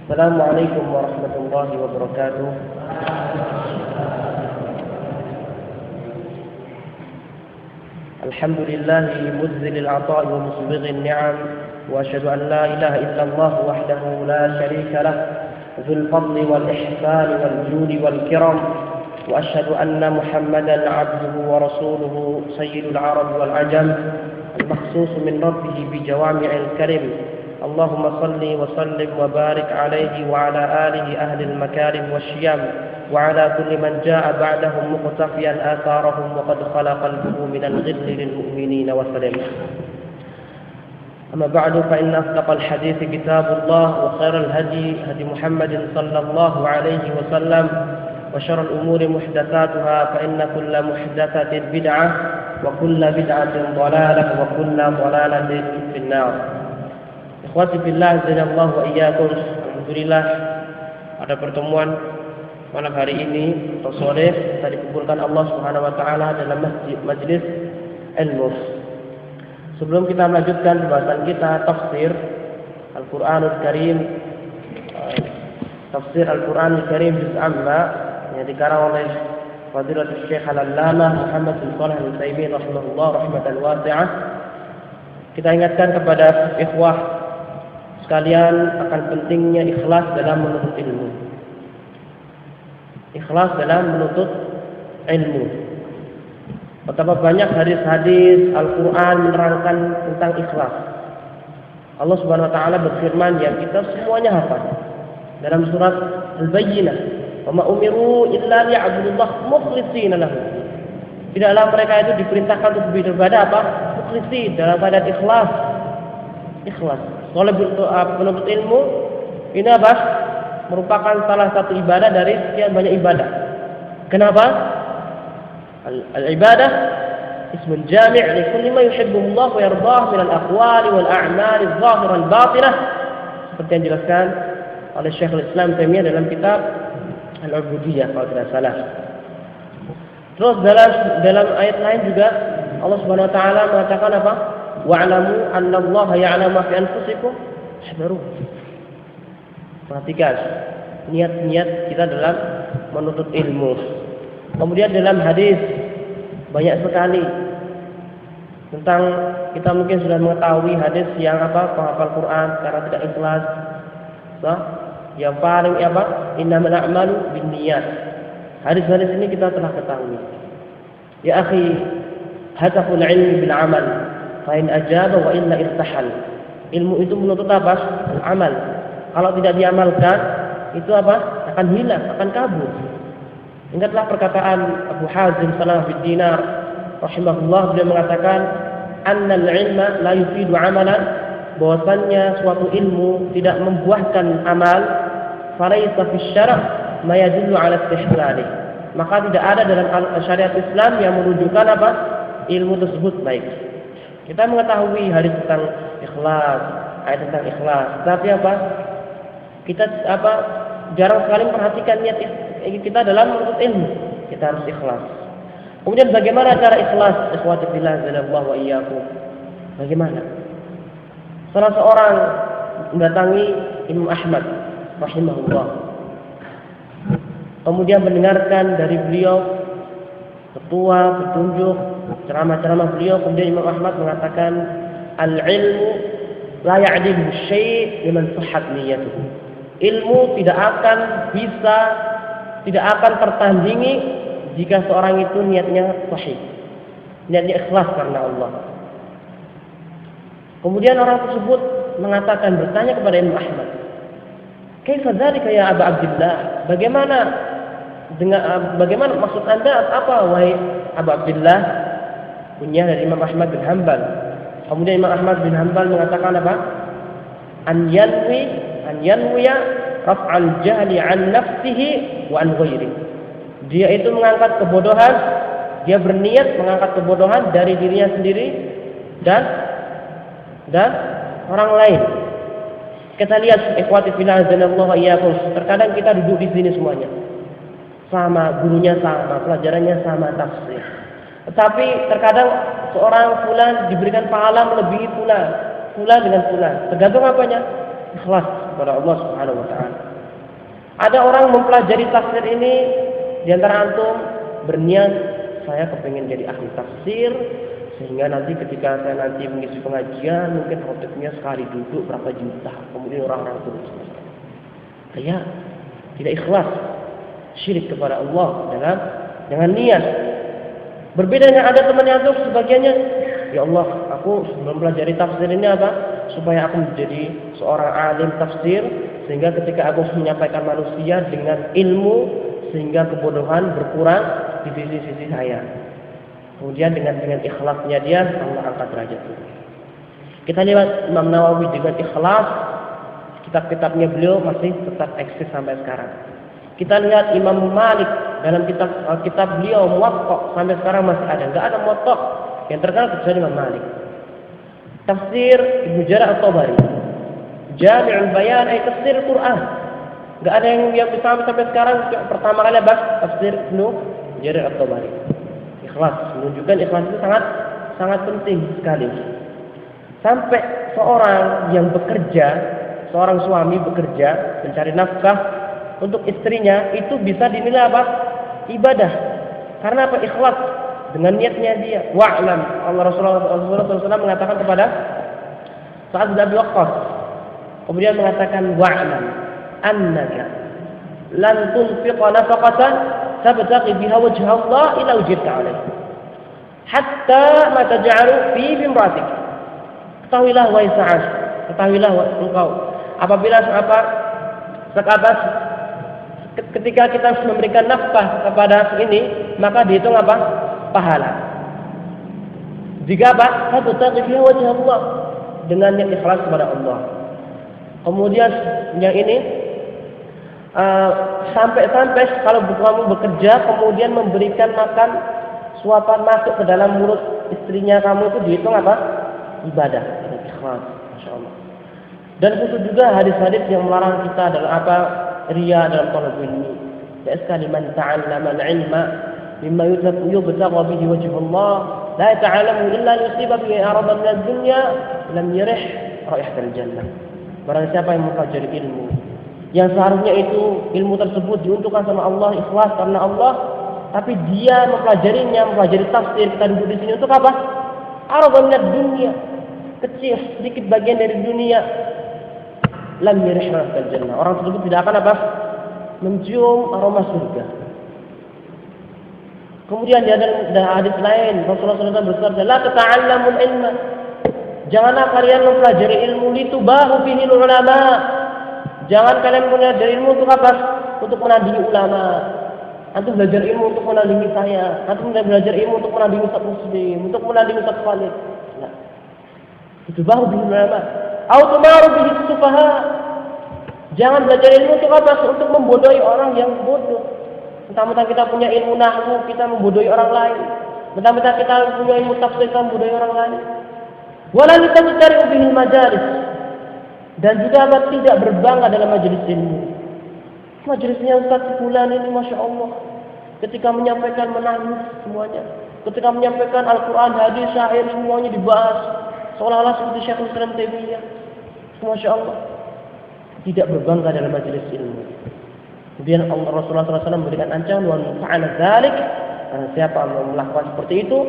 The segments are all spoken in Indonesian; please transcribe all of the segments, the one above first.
Assalamualaikum warahmatullahi wabarakatuh. Alhamdulillahi muzzilil ata'i wa musbighil ni'am, wa asyhadu an la ilaha illallah wahdahu la syarika lah, dzul fadli wal ihsani wal judi wal kiram, wa asyhadu anna Muhammadan 'abduhu wa rasuluhu sayyidul arab wal ajam, al-makhsus min rabbih bi jawami'il karim. Allahumma salli wa sallim wa barik alaihi wa ala alihi ahlil makarim wa syiyam wa ala kulli man jaa ba'dahum muqtafiyan atharahum wa qad khala qalbuhu minal ghilli lil mu'minina wa salam. Amma ba'du, fa inna asdaqal hadithi kitabullah wa khairal hadi hadi Muhammadin sallallahu alaihi wa sallam wa syarrul umuri muhdatsatuha fa inna kulla muhdatsatin bid'ah wa kulla bid'atin dhalalah wa kulla dhalalatin fin nar. Ikhwati fillah, jazakallahu wa iyyakum. Alhamdulillah, pada pertemuan malam hari ini atau sore kita dikumpulkan Allah Subhanahu wa taala dalam majlis ilmu. Sebelum kita melanjutkan pembahasan kita tafsir Al-Qur'anul Karim, tafsir Al-Qur'anul Karim juz amma yang dikarang oleh Fadilatul Syekh Al-Allamah Muhammad bin Shalih Al-Utsaimin rahimahullah rahmatan wasi'ah, kita ingatkan kepada ikhwah sekalian akan pentingnya ikhlas dalam menuntut ilmu. Ikhlas dalam menuntut ilmu. Betapa banyak hadis-hadis Al-Quran menerangkan tentang ikhlas. Allah Subhanahu Wa Taala berfirman yang kita semuanya hafal dalam surat Al-Bayyinah, "Wa ma umiru illa liya'budullah mukhlishina lahu." Tidaklah mereka itu diperintahkan untuk beribadah apa? Mukhlisin, dalam keadaan ikhlas. Ikhlas. Oleh penuntut ilmu ini apa? Merupakan salah satu ibadah dari sekian banyak ibadah. Kenapa? Al-ibadah ismun jami' li kulli ma yuhibbuhu Allah wa yardah min al-aqwali wal a'mal adh-dhahirah al-batinah, seperti yang dijelaskan oleh Syekhul Islam Taimiyah dalam kitab Al-Ubudiyah kalau tidak salah. Terus dalam ayat lain juga Allah Subhanahu wa taala mengatakan apa? Wa'lamu annallaha ya'lamu ma fi anfusikum ihdaru. Perhatikan niat-niat kita dalam menuntut ilmu. Kemudian dalam hadis banyak sekali tentang, kita mungkin sudah mengetahui hadis yang apa, penghafal Quran karena tidak ikhlas. Yang paling apa? Innamal a'malu binniyat. Hadis-hadis ini kita telah ketahui. Ya akhi, hadaful ilmi bil amal. Fa'in ajaba wa illa irtahal. Ilmu itu menuntut apa? Amal. Kalau tidak diamalkan, itu apa? Akan hilang, akan kabur. Ingatlah perkataan Abu Hazim Salamah bin Dinar rahimahullah, beliau mengatakan, "Annal ilma la yufidu amalan." Bahwasannya suatu ilmu tidak membuahkan amal. Falaisa fi syara' ma yadullu 'ala istihlalih. Maka tidak ada dalam syariat Islam yang menunjukkan apa? Ilmu tersebut baik. Kita mengetahui hadis tentang ikhlas, ayat tentang ikhlas, tapi apa? Kita apa? Jarang sekali memperhatikan niat kita dalam menuntut ilmu. Kita harus ikhlas. Kemudian bagaimana cara ikhlas? Ikhwati fillah, jazakallahu wa iyyakum. Bagaimana? Salah seorang mendatangi Imam Ahmad rahimahullah. Kemudian mendengarkan dari beliau ketua petunjuk ceramah-ceramah beliau. Kemudian Imam Ahmad mengatakan, al-ilmu la ya'dilu syai' liman sahhat niyyatuhu. Ilmu tidak akan tertandingi jika seorang itu niatnya sahih, niatnya ikhlas karena Allah. Kemudian orang tersebut mengatakan, bertanya kepada Imam Ahmad, "Kaifa dzalika ya Abu Abdullah?" Bagaimana maksud Anda apa wahai Abu Abdullah? Kunyah dari Imam Ahmad bin Hanbal. Kemudian Imam Ahmad bin Hanbal mengatakan apa? An yanwiya raf'al jahli an nafsihi wa an ghairi. Dia itu mengangkat kebodohan, dia berniat mengangkat kebodohan dari dirinya sendiri dan orang lain. Kita lihat ikhwati fillah azanallahu iyyakum, terkadang kita duduk di sini semuanya. Sama, gurunya sama, pelajarannya sama, tafsir. Tetapi terkadang seorang fulan diberikan pahala melebihi fulan dengan fulan. Tergantung apanya? Ikhlas. kepada Allah Subhanahu wa taala. Ada orang mempelajari tafsir ini di antara antum berniat saya kepingin jadi ahli tafsir sehingga nanti ketika saya nanti mengisi pengajian mungkin khotibnya sekali duduk berapa juta, kemudian orang-orang turun. Saya tidak ikhlas, syirik kepada Allah dengan niat. Berbeda dengan ada temannya itu sebagiannya, ya Allah, aku sebelum pelajari tafsir ini apa? Supaya aku menjadi seorang alim tafsir sehingga ketika aku menyampaikan manusia dengan ilmu sehingga kebodohan berkurang di sisi-sisi saya. Kemudian dengan ikhlasnya dia Allah angkat derajat. Kita lihat Imam Nawawi dengan ikhlas, kitab-kitabnya beliau masih tetap eksis sampai sekarang. Kita lihat Imam Malik dalam kitab beliau Muwatta sampai sekarang masih ada. Enggak ada Muwatta yang terkenal kecuali Imam Malik. Tafsir Ibnu Jarir At-Tabari, Jami'ul Bayan ay tafsir Al-Qur'an. Enggak ada yang bisa sampai sekarang pertama kali bahas tafsir Ibnu Jarir At-Tabari. Ikhlas, menunjukkan ikhlas itu sangat penting sekali. Sampai seorang yang bekerja, seorang suami bekerja mencari nafkah untuk istrinya itu bisa dinilai apa? Ibadah. Karena apa? Ikhlas dengan niatnya dia. Wa'lam. Allah Rasulullah SAW mengatakan kepada Sa'ad bin Abi Waqqas, kemudian mengatakan wa'lam annaka lan tunfiqa nafaqatan tabtaghi biha wajha Allah ila wujidka alaih hatta ma taj'alu fi imratik. Ketahuilah wahai Sa'ad, ketahuilah engkau apabila ketika kita memberikan nafkah kepada ini maka dihitung apa? Pahala. Jika apa? Tabtaghi biha wajha Allah, dengan niat ikhlas kepada Allah. Kemudian yang ini sampai kalau kamu bekerja kemudian memberikan makan suapan masuk ke dalam mulut istrinya kamu itu dihitung apa? Ibadah, ikhlas, masya Allah. Dan khusus juga hadis-hadis yang melarang kita dalam apa? Riya dalam talab ilmi. Ya sekali man ta'allama al-ilma mimma yubtagha bihi wajh Allah la ta'lamu illa yusiba bihi aradan min ad-dunya lam yarih raihatal jannah. Barang siapa yang mempelajari ilmu yang seharusnya itu ilmu tersebut diuntukkan sama Allah, ikhlas karena Allah, tapi dia mempelajari tafsir, kita duduk di sini untuk apa? Aradan min ad-dunya, kecil sedikit bagian dari dunia. Lam yarih raihatal jannah. Orang tersebut tidak akan apa? Mencium aroma surga. Kemudian di ada hadis lain Rasulullah SAW bersabda, "La tata'allamul ilma." Janganlah kalian mempelajari ilmu litubahu bihil ulama. Jangan kalian mempelajari ilmu untuk apa? Untuk menandingi ulama. Antum belajar ilmu untuk menandingi saya. Antum belajar ilmu untuk menandingi Ustaz Muslim, untuk menandingi Ustaz Khalid. Nah. Litubahu bihil ulama. Au tumaru bihi sufaha. Jangan belajar ilmu untuk apa? Untuk membodohi orang yang bodoh. Mentang-mentang kita punya ilmu nahwu, kita membodohi orang lain. Mentang-mentang kita punya ilmu tafsir, kita membodohi orang lain. Wala litajtari'u bihil majalis. Dan juga apa? Tidak berbangga dalam majelis ilmu. Majelisnya Ustaz fulan ini Masya Allah, ketika menyampaikan menangis semuanya, ketika menyampaikan Al-Quran, hadis, syair, semuanya dibahas seolah-olah seperti Syekhul Islam Taimiyah. Masya Allah, tidak berbangga dalam majelis ilmu. Kemudian Allah Rasulullah SAW memberikan ancaman, wa fa'ala dzalik, karena siapa yang melakukan seperti itu,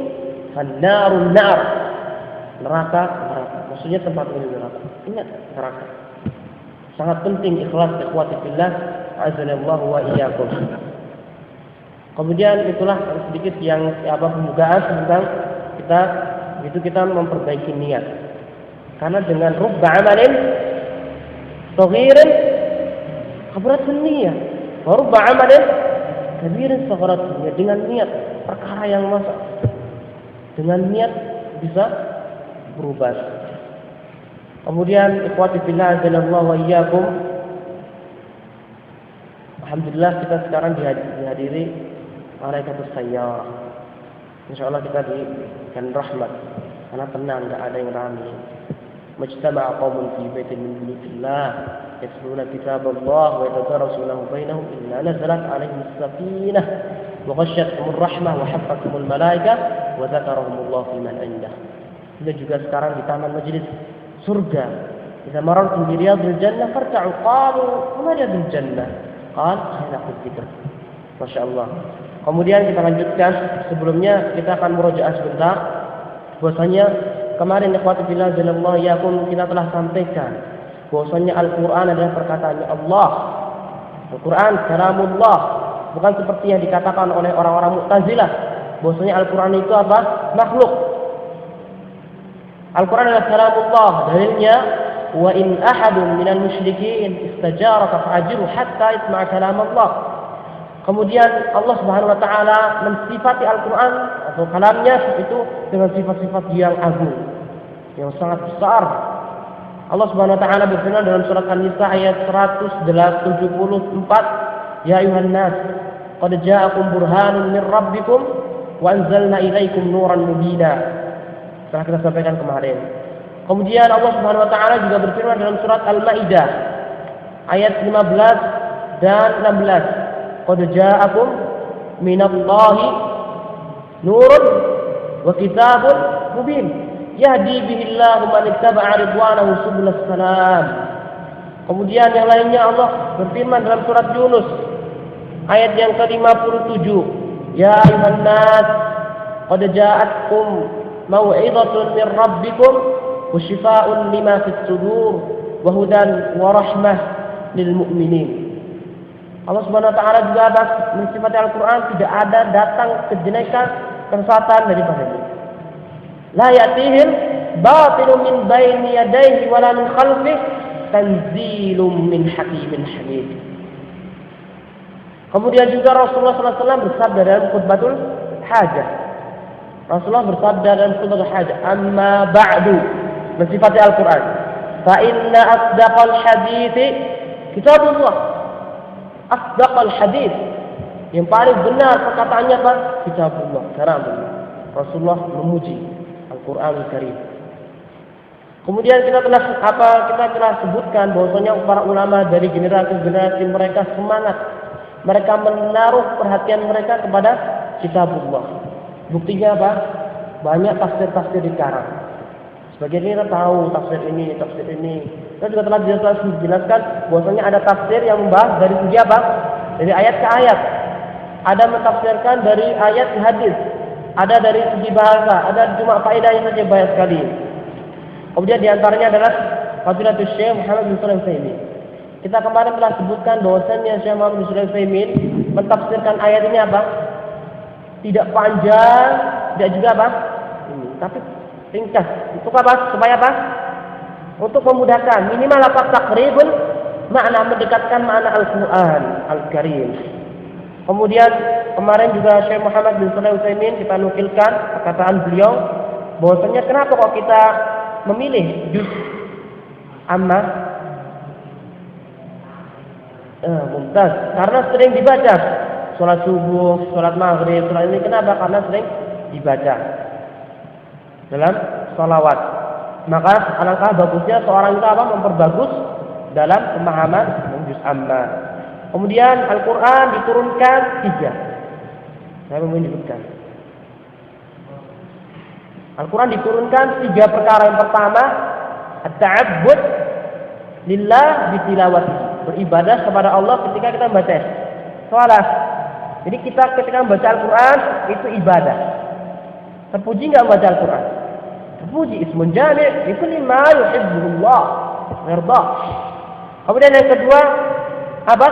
fannarun nar, neraka. Maksudnya tempat ini neraka. Ingat, neraka. Sangat penting ikhlas, ikhwati fillah, azanallahu wa iyyakum. Kemudian itulah sedikit yang pembukaan tentang kita memperbaiki niat. Karena dengan rubba amalin saghirin kabratun niyyah, wa rubba amalin kabirin sagharatun niyyah. Dengan niat perkara yang masa, dengan niat bisa berubah. Kemudian ikhwati fillah azanallahu wa iyyakum, alhamdulillah kita sekarang dihadiri malaikatus sayyar. Insyaallah kita diberikan rahmat karena tenang, enggak ada yang ramai. Majtama'a qaumun fi baitin min buyutillah yatluna kitaballah wa yatadarasunahu bainahum illa nazalat 'alaihim as-sakinah wa ghasyiyatuhumur rahmah wa haffathumul malaikah wa dzakarahumullahu fi man 'indah. Dan juga sekarang di taman majelis surga idza marartum bi riyadil jannah farta'u qalu ma riyadul jannah qala khairul dzikr. Masyaallah. Kemudian kita lanjutkan, sebelumnya kita akan murojaah sebentar. Bahwasanya kemarin ikhwati fillah janallahu yakum kita telah sampaikan bahwasanya Al-Qur'an adalah perkataannya Allah. Al-Qur'an kalamullah, bukan seperti yang dikatakan oleh orang-orang Mu'tazilah bahwasanya Al-Qur'an itu apa? Makhluk. Al-Qur'an adalah kalamullah. Dalilnya wa in ahadun minal musyrikin istajaraka fa'ajiru hatta yasma'a kalam Allah. Kemudian Allah Subhanahu wa taala mensifati Al-Qur'an atau kalamnya itu dengan sifat-sifat yang agung, yang sangat besar. Allah Subhanahu wa taala berfirman dalam surat An-Nisa ayat 174, "Ya ayuhan nas, qad ja'akum burhanun min rabbikum wa anzalna ilaikum nuran mubina." Telah kita sampaikan kemarin. Kemudian Allah Subhanahu wa taala juga berfirman dalam surat Al-Maidah ayat 15 dan 16. Qad ja'akum minallahi nurun wa kitabun mubin yahdi bihillahu man ittaba'a ridwanahu subulas salam. Kemudian yang lainnya Allah berfirman dalam surat Yunus ayat yang ke-57, ya ayuhan nas qad ja'atkum mau'izatun min rabbikum wa shifaa'un lima fis sudur wa hudan wa rahmah lil mu'minin. Allah Subhanahu wa taala juga mensifati Al-Qur'an tidak ada datang kejelekan, kesesatan daripadanya. La ya'tihil batilu min baini yadayhi wala min khalfihi tanzilum min hakimin hamid. Kemudian juga Rasulullah SAW bersabda dalam khutbatul hajah. Rasulullah bersabda dalam khutbatul hajah, amma ba'du, mensifati Al-Qur'an. Fa inna asdaqal hadithi kitabullah. Asdaqal hadis, yang paling benar perkataannya apa? Kitabullah, kalamullah. Rasulullah memuji Al-Qur'anul Karim. Kemudian kita telah sebutkan bahwasanya para ulama dari generasi mereka semangat, mereka menaruh perhatian mereka kepada kitabullah. Buktinya apa? Banyak tafsir-tafsir dikarang. Sebagian kita tahu tafsir ini. Kita juga telah dijelaskan bahwasanya ada tafsir yang membahas dari segi apa? Dari ayat ke ayat. Ada mentafsirkan dari ayat ke hadis. Ada dari segi bahasa. Ada cuma faedahnya saja banyak sekali. Kemudian diantaranya adalah Fadilatul Syekh Muhammad bin Shalih Al-Utsaimin. Kita kemarin telah sebutkan bahwasanya Syekh Muhammad bin Shalih Al-Utsaimin mentafsirkan ayat ini apa? Tidak panjang, tidak juga apa? Tapi ringkas. Untuk apa? Supaya apa? Untuk memudahkan, minimal apa? Takribun makna, mendekatkan makna Al-Qur'an Al-Karim. Kemudian kemarin juga Syekh Muhammad bin Shalih Al-Utsaimin kita nukilkan perkataan beliau bahwasanya kenapa kok kita memilih juz amma? Mumtaz. Karena sering dibaca sholat subuh, sholat maghrib, sholat ini. Kenapa? Karena sering dibaca dalam sholawat. Maka alangkah bagusnya seorang itu memperbagus dalam pemahaman juz amma. Kemudian Al-Quran diturunkan 3. Saya menyebutkan Al-Quran diturunkan 3 perkara. Yang pertama, at-ta'abbud lillah bitilawatihi, beribadah kepada Allah ketika kita membaca sholat. Jadi kita ketika membaca Al-Quran itu ibadah. Terpuji nggak membaca Al-Quran? Terpuji, ismun jami' itu lima yuhibbullah yarda. Kemudian yang kedua apa?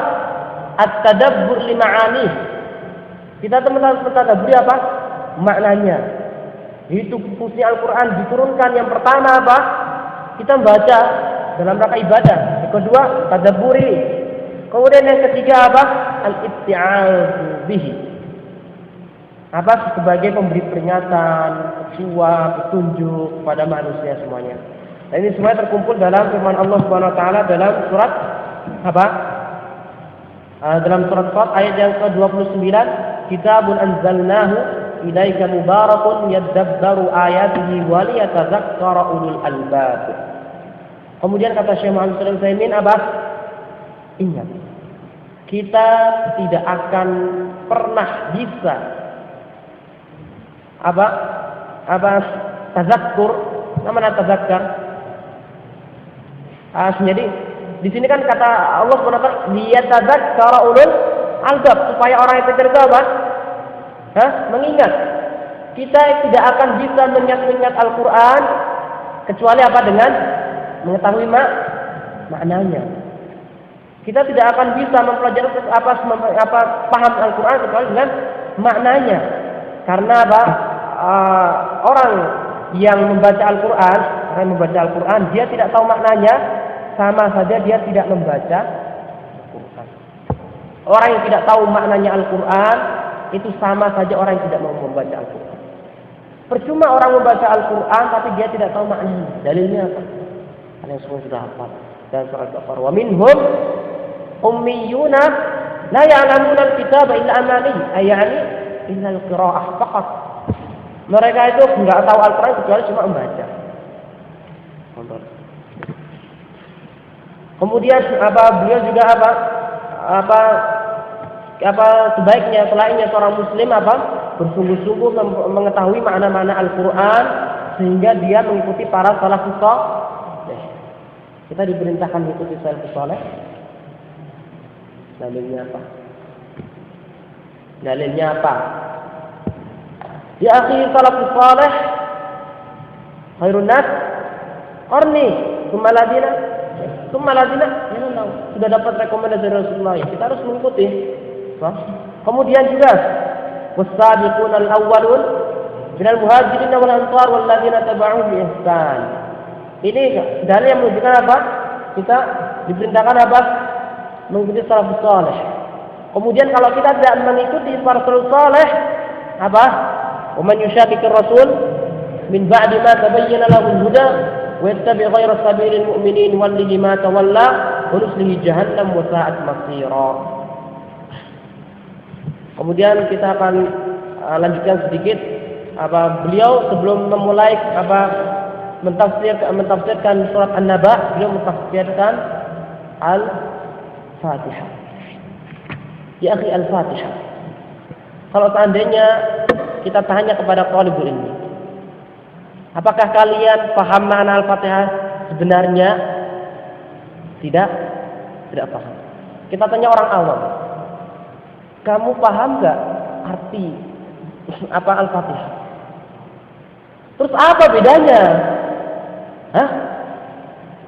At-tadabbur li ma'ani. Kita harus bertadabbur apa? Maknanya. Itu fungsi Al-Quran diturunkan yang pertama apa? Kita membaca dalam rangka ibadah. Yang kedua tadabburi. Kemudian yang ketiga apa? Al-itti'adzu bihi. Apa? Sebagai pemberi peringatan, petua, petunjuk kepada manusia semuanya. Dan ini semua terkumpul dalam firman Allah Subhanahu wa taala dalam surat apa? Dalam surat Qaf ayat yang ke-29, kitabun anzalnahu ilaika mubarakun yadabbaru ayatihi wa liyatadzakkara ulul albab. Kemudian kata Syekh Muhammad bin Utsaimin apa? Ingat, kita tidak akan pernah bisa tazakkur. Namanya tazakkar Jadi di sini kan kata Allah SWT, liyatadzakkara ulul albab, supaya orang yang pintar itu apa? Mengingat. Kita tidak akan bisa mengingat Al-Quran kecuali apa? Dengan mengetahui maknanya. Kita tidak akan bisa mempelajari paham Al-Quran kecuali dengan maknanya. Karena apa? Orang yang membaca Al-Quran, dia tidak tahu maknanya, sama saja dia tidak membaca Al-Quran. Orang yang tidak tahu maknanya Al-Quran, itu sama saja orang yang tidak mau membaca Al-Quran. Percuma orang membaca Al-Quran tapi dia tidak tahu maknanya. Dalilnya apa? Kalian semua sudah hafal. Dan surat Al-Baqarah, wa minhum ummiyuna la ya'lamuna al-kitaba illa amani, ayani illa al-qira'ah faqat. Mereka itu enggak tahu Al-Quran kecuali cuma membaca. Kemudian beliau juga sebaiknya selainnya seorang muslim bersungguh-sungguh mengetahui makna-makna Al-Quran sehingga dia mengikuti para salafus saleh. Kita diperintahkan mengikuti salafus saleh. Dalilnya apa? Ya akhi, salafus saleh khairun nas qarni, tsumma ladina. Sudah dapat rekomendasi dari Rasulullah. Kita harus mengikuti. Kemudian juga was-sabiqun al-awwalun minal muhajirin wal ansar wal ladzina tabauhum bi ihsan. Ini dalil yang menunjukkan apa? Kita diperintahkan apa? Mengikuti salafus saleh. Kemudian kalau kita tidak mengikuti para salafus saleh, apa? Wa man yushaqiqir rasul min ba'di ma tabayyana lahu al-huda wa yattabi' ghayra sabilil mu'minin wallihi ma tawalla wa nuslihi jahannam wa sa'at masira. Kemudian kita akan lanjutkan sedikit beliau sebelum memulai mentafsirkan surat An-Naba, beliau mentafsirkan Al-Fatihah. Ya akhi, Al-Fatihah. Kalau seandainya kita tanya kepada talibul ilmi, apakah kalian paham makna Al-Fatihah sebenarnya? Tidak paham. Kita tanya orang awam, kamu paham nggak arti apa Al-Fatihah? Terus apa bedanya?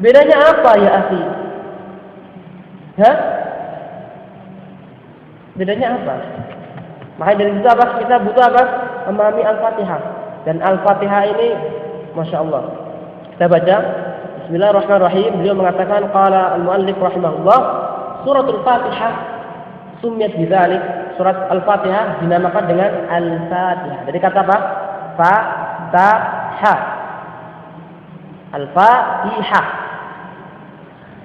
Bedanya apa ya akhi? Bedanya apa? Maka dari itu kita butuh memahami Al-Fatihah. Dan Al-Fatihah ini, Masya Allah. Kita baca. Bismillahirrahmanirrahim. Beliau mengatakan, qala al-muallif rahimahullah, suratul Fatihah summiyat bidzalik. Surat Al-Fatihah dinamakan dengan Al-Fatihah. Dari kata apa? Fatihah. Al-Fatihah.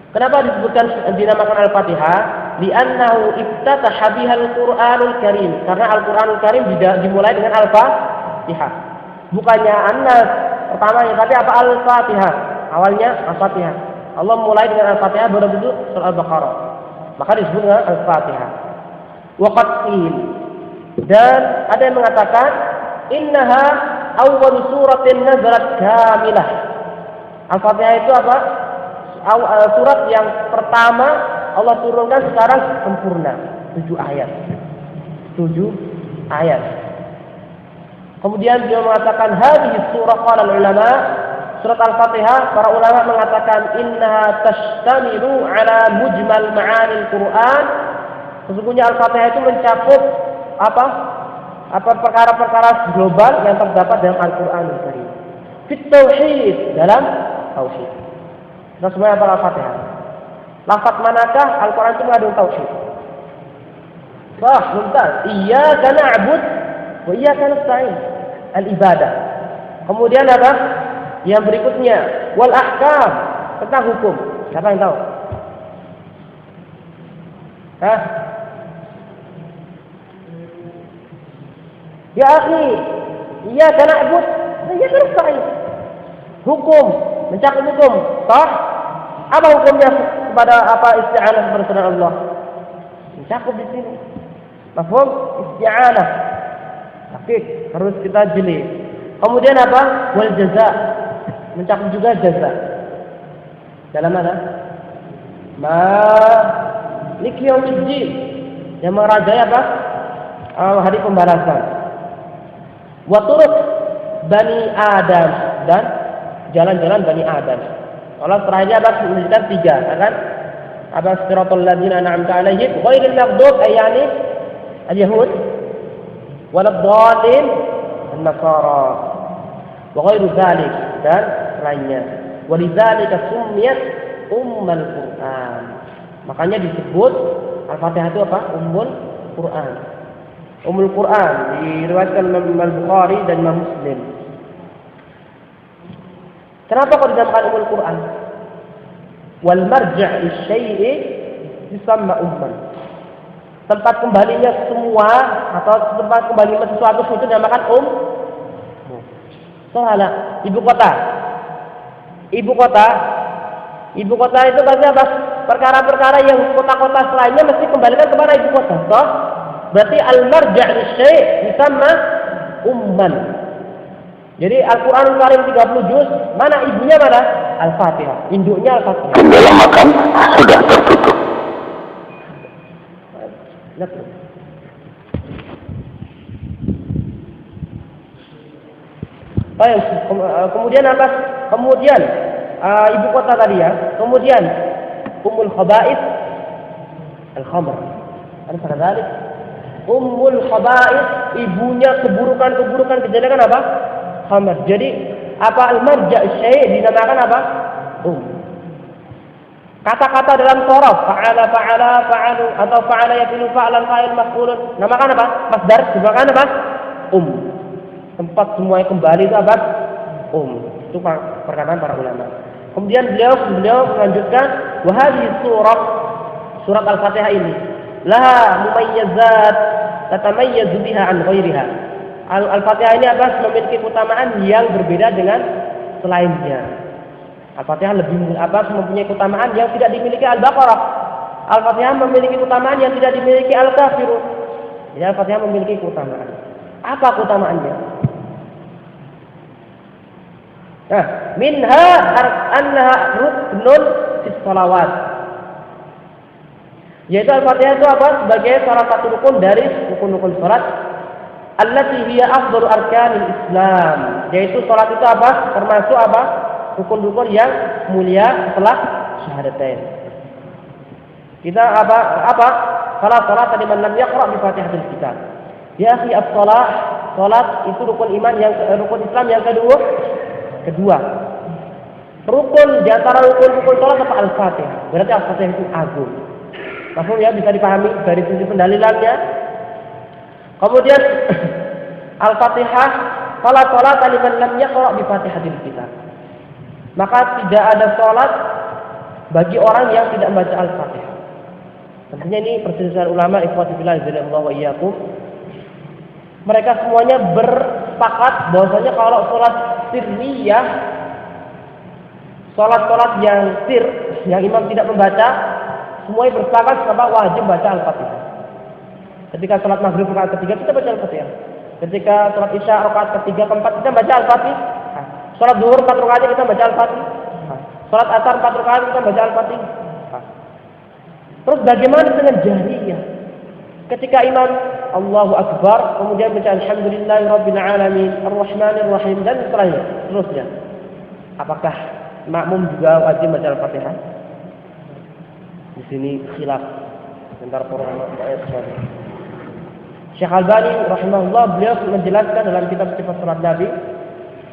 Kenapa disebutkan dinamakan Al-Fatihah? Li'annahu iftataha bihal Qur'anul Karim. Karena Al-Qur'anul Karim dimulai dengan Al-Fatihah. Bukannya An-Nas pertamanya, tapi apa? Al-Fatihah. Awalnya Al-Fatihah. Allah mulai dengan Al-Fatihah baru bentuk surah Al-Baqarah. Maka disebut dengan Al-Fatihah. Waqad qil. Dan ada yang mengatakan innaha awwal suratin nazalat kamilah. Al-Fatihah itu apa? Surat yang pertama Allah turunkan sekarang sempurna, 7 ayat. 7 ayat. Kemudian beliau mengatakan hadhihi surah qala ulama, surat Al-Fatihah para ulama mengatakan innaha tashtamilu ala mujmal ma'anil Qur'an. Sesungguhnya Al-Fatihah itu mencakup perkara-perkara global yang terdapat dalam Al-Qur'anul Karim. Fit tauhid, dalam tauhid. Kita semua hafal Al-Fatihah. Lafaz manakah Al-Quran itu mengandung tauhid? Mumtaz. Iyyaka na'bud wa iyyaka nasta'in. Al-ibadah. Kemudian apa? Yang berikutnya wal ahkam, tentang hukum. Siapa yang tahu? Ya akhi, iyyaka na'bud wa iyyaka nasta'in. Hukum, mencakup hukum. Apa hukumnya kepada isti'anah kepada selain Allah? Mencakup di sini. Mafhum? Isti'anah. Hakik, harus kita jeli. Kemudian apa? Wal jaza. Mencakup juga jaza. Dalam mana? Maliki yaumiddin, yang merajai apa? Hari pembalasan. Wa turuq Bani Adam, dan jalan-jalan Bani Adam. Allah terakhirnya apa? Menunjukkan 3, kan? Apa siratal ladzina an'amta 'alaihim ghairil maghdub ayani al-yahud waladdallin an-nasara wa ghairu dzalik, dan lainnya. Walidzalika summiyat ummul Qur'an. Makanya disebut Al-Fatihah itu apa? Ummul Qur'an. Ummul Qur'an diriwayatkan Imam Al-Bukhari dan Imam Muslim. Kenapa kok dinamakan Ummul Qur'an? Wal marja' lisyai'i yusamma umman. Tempat kembalinya semua atau tempat kembalinya sesuatu itu dinamakan Soalnya ibu kota. Ibu kota itu pasti apa? Perkara-perkara yang kota-kota selainnya mesti kembalikan kepada ibu kota. Toh? Berarti al-marja' lisyai' yusamma umman. Jadi Al-Qur'anul Karim 30 juz, mana ibunya mana? Al-Fatihah. Induknya Al-Fatihah. Dalam makan sudah tertutup. Baik, kemudian apa? Kemudian ibu kota tadi ya. Kemudian Ummul Khaba'ith al-khamr. Ada sekali. Ummul Khaba'ith, ibunya keburukan-keburukan kejelekan apa? Khamr. Jadi apa al-marja' syai' dinamakan apa? Kata-kata dalam sorof fa'alu atau fa'ala yafilu fa'lan fa'il maf'ulun, namakan apa? Masdar, dinamakan apa? Tempat semuanya kembali itu apa? Itu perkataan para ulama. Kemudian beliau melanjutkan wahai surat Al-Fatihah ini laha mumayyazat tatamayyazu biha an ghairiha. Al-Fatihah ini apa? Memiliki keutamaan yang berbeda dengan selainnya. Al-Fatihah lebih mempunyai keutamaan yang tidak dimiliki Al-Baqarah. Al-Fatihah memiliki keutamaan yang tidak dimiliki Al-Kafirun. Jadi Al-Fatihah memiliki keutamaan. Apa keutamaannya? Nah, minha annaha ruknun fis shalawat. Yaitu Al-Fatihah itu apa? Sebagai salah satu rukun dari rukun-rukun salat. Allati hiya afdalu arkanil Islam. Yaitu salat itu apa? Termasuk apa? Rukun-rukun yang mulia setelah syahadatain. Kita apa? Salat tadi man lam yaqra bi Fatihatil Kitab. Ya akhi, salat itu rukun iman rukun Islam yang kedua. Rukun di antara rukun salat apa? Al-Fatihah. Berarti Al-Fatihah itu agung. Maksudnya bisa dipahami dari sisi pendalilannya. Kemudian Al-Fatihah, salat liman lam yaqra bi Fatihatil Kitab. Maka tidak ada salat bagi orang yang tidak membaca Al-Fatihah. Tentunya ini perselisihan ulama ikhwati fillah jalla wa iyyakum. Mereka semuanya bersepakat bahwasanya kalau salat sirriyah, salat yang sir, yang imam tidak membaca, semuanya bersepakat bahwa wajib baca Al-Fatihah. Ketika salat maghrib rakaat ketiga kita baca Al-Fatihah. Ketika salat isya rakaat ketiga keempat kita baca Al-Fatihah. Salat zuhur 4 rakaat kita baca Al-Fatihah. Salat asar 4 rakaat kita baca Al-Fatihah. Terus bagaimana dengan jahriyah? Ketika imam Allahu Akbar, kemudian baca Alhamdulillahirabbil alamin, Arrahmanir Rahim dan seterusnya. Apakah makmum juga wajib baca Al-Fatihah? Di sini khilaf antara para ulama. Syekh Albani rahimahullah beliau menjelaskan dalam kitab Sifat Salat Nabi,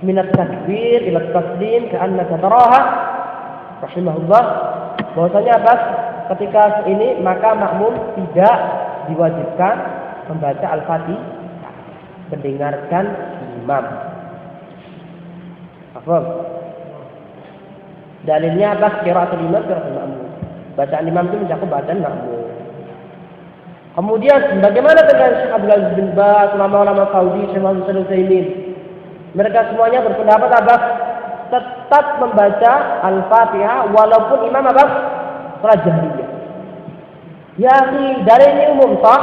minat takbir ila taslim ka'annaka taraha, rahimahullah, bahwasanya apa? Ketika ini maka makmum tidak diwajibkan membaca Al-Fatihah, mendengarkan imam. Paham? Dalilnya apa? Qiraatul imam, qiraatul makmum. Bacaan imam itu mencakup bacaan makmum. Kemudian bagaimana dengan Syekh Abdul Aziz bin Baz, ulama-ulama Saudi, Syekh Muhammad Al-Utsaimin? Mereka semuanya berpendapat apa? Tetap membaca Al-Fatihah walaupun imam apa? Salat jahriyah. Ya, dalil ini umum sah.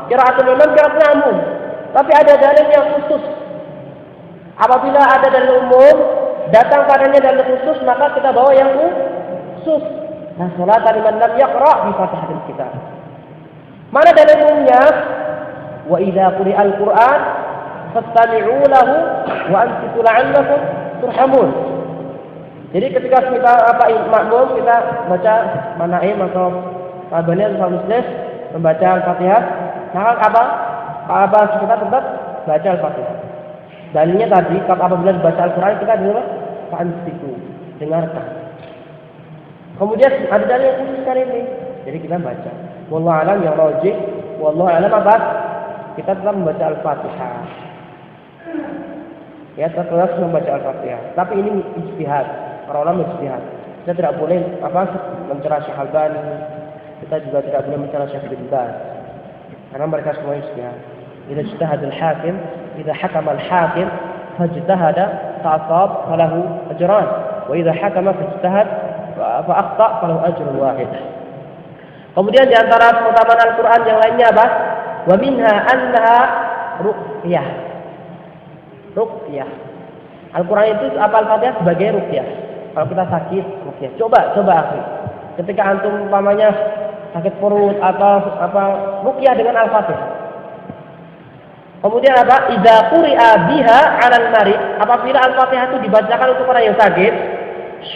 Qiraatul imam qiraatul umum. Tapi ada dalil yang khusus. Apabila ada dalil umum, datang padanya dalil khusus, maka kita bawa yang khusus. La sholata liman lam yaqra' bi Fatihatil Kitab. Mana dalil umumnya? Wa idza quri'al Qur'an fastami'u lahu wa ansitu la'allakum turhamun. Jadi ketika kita makmum kita baca manaim atau tabaniyah atau muslis membaca Al-Fatihah, maka kita tetap baca Al-Fatihah. Dalilnya tadi apabila dibaca Al-Qur'an kita dengar fa'ansitu, dengarkan. Kemudian ada dalil yang khusus kali ini. Jadi kita baca. Wallahu a'lam yang rajih, wallahu a'lam apa? Kita tetap membaca Al-Fatihah. Ya, tetap membaca Al-Fatihah. Tapi ini ijtihad. Para ulama ijtihad. Kita tidak boleh mencela Syekh Albani. Kita juga tidak boleh mencela Syekh bin Baz. Karena mereka semua ijtihad. Idza ijtahada al-hakim, idza hakama al-hakim fajtahada fa'asab falahu ajran. Wa idza hakama fajtahad fa akhta falahu ajrun wahid. Kemudian di antara keutamaan Al-Qur'an yang lainnya apa? Wa minha annaha ruqyah. Ruqyah. Al-Qur'an itu Al-Fatihah sebagai ruqyah. Kalau kita sakit, ruqyah. Coba akhi. Ketika antum umpamanya sakit perut atau ruqyah dengan Al-Fatihah. Kemudian apa? Idza quri'a biha 'alal marid. Apabila Al-Fatihah itu dibacakan untuk orang yang sakit,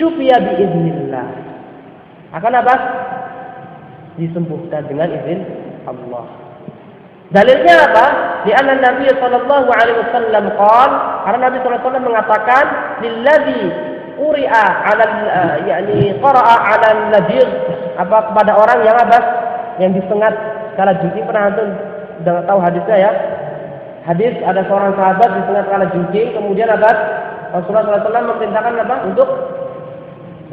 syufiya biiznillah. Akan apa? Disembuhkan dengan izin Allah. Dalilnya apa? Di anna Nabi sallallahu alaihi wasallam qaal, karena Nabi sallallahu alaihi wasallam mengatakan lilladzi quri'a 'alal qara'a 'alal nadir, kepada orang yang apa? Yang disengat kala jengking. Pernah antum tahu hadisnya ya? Hadis ada seorang sahabat disengat kala jengking, kemudian apa? Rasulullah sallallahu alaihi wasallam memerintahkan apa?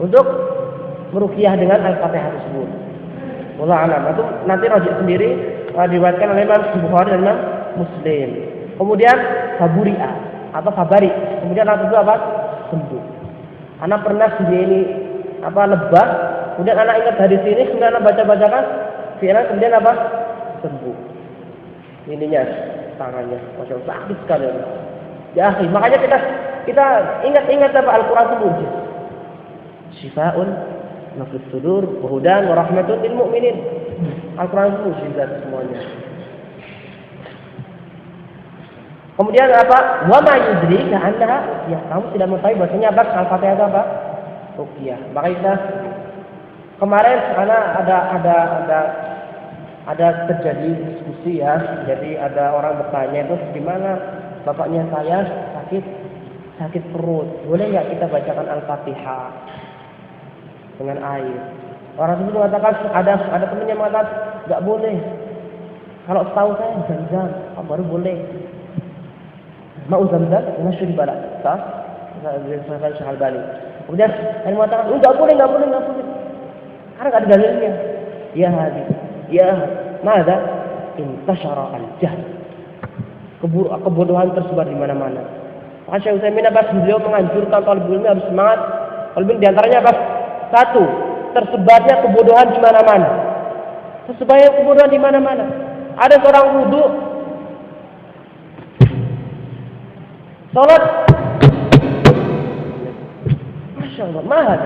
Untuk meruqyah dengan Al-Fatihah tersebut. Wallahu a'lam. Itu nanti rajih sendiri diriwayatkan oleh Imam Bukhari dan Imam Muslim. Kemudian saburi'a atau sabari. Kemudian anak itu apa? Sembuh. Anak pernah dia ini lebah. Kemudian anak ingat hadis ini, kemudian anak baca-bacakan, kemudian apa? Sembuh. Ininya tangannya, masya Allah sakit sekali. Ya, akhi, makanya kita ingat apa? Al-Quran itu mujizat. Shifaa'un nafis sudur, wahudan, warahmatun lil mu'minin. Al-Quran itu mujizat semuanya. Kemudian apa? Wa ma yudrika annaha, ya kamu tidak mengetahui bahwasanya apa Al-Fatihah itu apa? Ruqyah. Maka kita kemarin ada terjadi diskusi ya. Jadi ada orang bertanya itu gimana bapaknya saya sakit perut, boleh nggak kita bacakan Al-Fatihah dengan air? Orang itu mengatakan ada temannya mengatakan nggak boleh. Kalau setahu saya Zam-Zam baru boleh. Mau Zam-Zam masuk di balak. Saya Syekh Albani. Kemudian yang mengatakan nggak boleh. Karena nggak ada dalilnya. Ya hadis. Ya mada intashara al-jahl. Kebodohan tersebar di mana-mana. Maka Syekh Utsaimin beliau menganjurkan talibul ilmi harus semangat. Talibul di antaranya apa? Satu, tersebarnya kebodohan di mana-mana. Tersebarnya kebodohan di mana-mana. Ada seorang wudu, salat, masya Allah, mahal.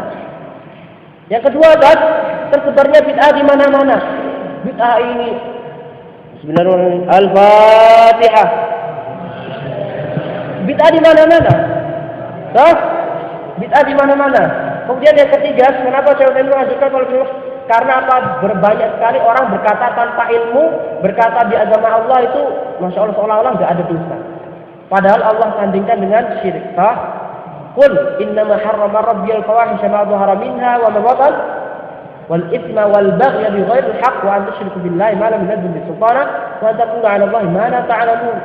Yang kedua adalah tersebarnya bid'ah di mana-mana. Bid'ah ini, Bismillahirrahmanirrahim, Al-Fatihah. Bid'ah di mana-mana. Bid'ah di mana-mana. Kemudian yang ketiga, kenapa saya mengajukan kalau karena apa? Berbanyak sekali orang berkata tanpa ilmu, berkata di agama Allah itu, masya Allah seolah-olah nggak ada dosa. Padahal Allah sandingkan dengan syirik. Qul innama harrama rabbiyal fawahisha ma dhahara minha wa ma batan wal itsma wal baghya bighairi al-haqq wa an tusyriku billahi ma lam yunzil bihi sultana wa taqulu 'ala Allahi ma la ta'lamun.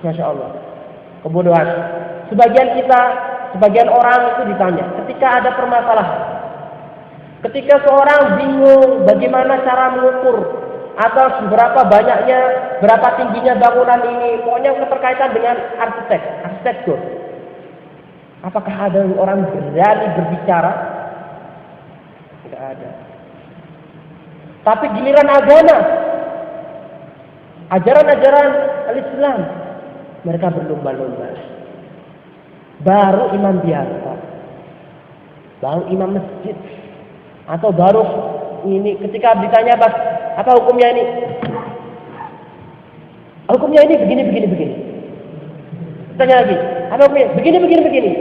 Masya Allah. Kebodohan. Sebagian orang itu ditanya, ketika ada permasalahan, ketika seorang bingung bagaimana cara mengukur atau berapa banyaknya, berapa tingginya bangunan ini, pokoknya keterkaitan dengan arsitektur. Apakah ada orang berani berbicara? Tidak ada. Tapi giliran agama, ajaran-ajaran al-Islam, mereka berlomba-lomba. Baru imam biasa. baru imam masjid, atau baru ini ketika ditanya apa hukumnya ini? Hukumnya ini begini. Tanya lagi, apa hukumnya? Begini.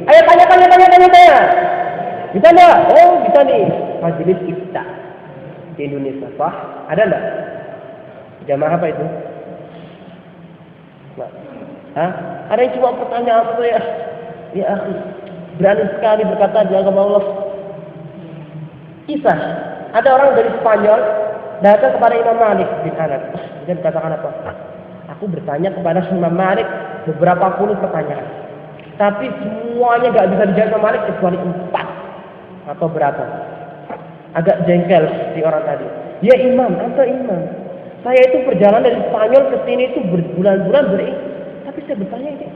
Ayo tanya. Bisa enggak? Oh, bisa nih. Majelis ifta di Indonesia. Wah, ada enggak? Jamaah apa itu? Hah? Ada yang cuma pertanyaan apa ya? Ya akhi, berani sekali berkata di agama Allah. Kisah, ada orang dari Spanyol datang kepada Imam Malik bin Anas. Dia dikatakan apa? Aku bertanya kepada Imam Malik beberapa puluh pertanyaan, tapi semuanya gak bisa dijawab Imam Malik kecuali 4 atau berapa. Agak jengkel si orang tadi. Ya imam, saya itu perjalanan dari Spanyol ke sini itu berbulan-bulan tapi saya bertanya ini,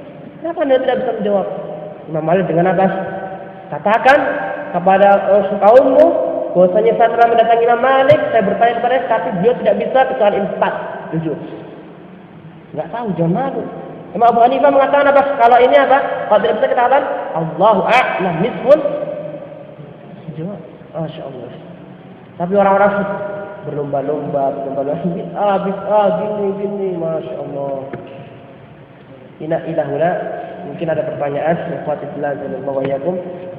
kenapa Anda tidak bisa menjawab? Imam Malik dengan apa? Katakan kepada kaummu bahwasanya saya telah mendatangi Imam Malik, saya bertanya kepadanya, tapi beliau tidak bisa kecuali 4, 7. Enggak tahu, jangan malu. Imam Abu Hanifah mengatakan apa? Kalau ini apa? Kalau tidak bisa kita katakan Allahu a'lam misbun. Jawab, Masya Allah. Tapi orang-orang berlomba-lomba gini, Masya Allah. Ilahuna. Mungkin ada pertanyaan.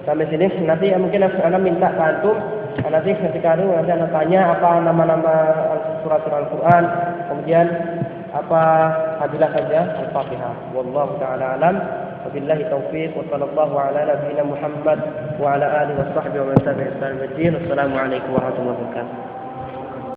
Sampai sini nanti mungkin Anda minta ke antum. Nanti ketika nanti Anda tanya apa nama-nama surat Al-Quran, kemudian apa hadilah saja Al-Fatihah. Wallahu ta'ala alam. Wabillahi taufiq wa sallallahu ala nabiyyina Muhammad wa ala alihi wa sahbihi wa man tabi'a ihsan ila yaumil din. Assalamualaikum warahmatullahi wabarakatuh.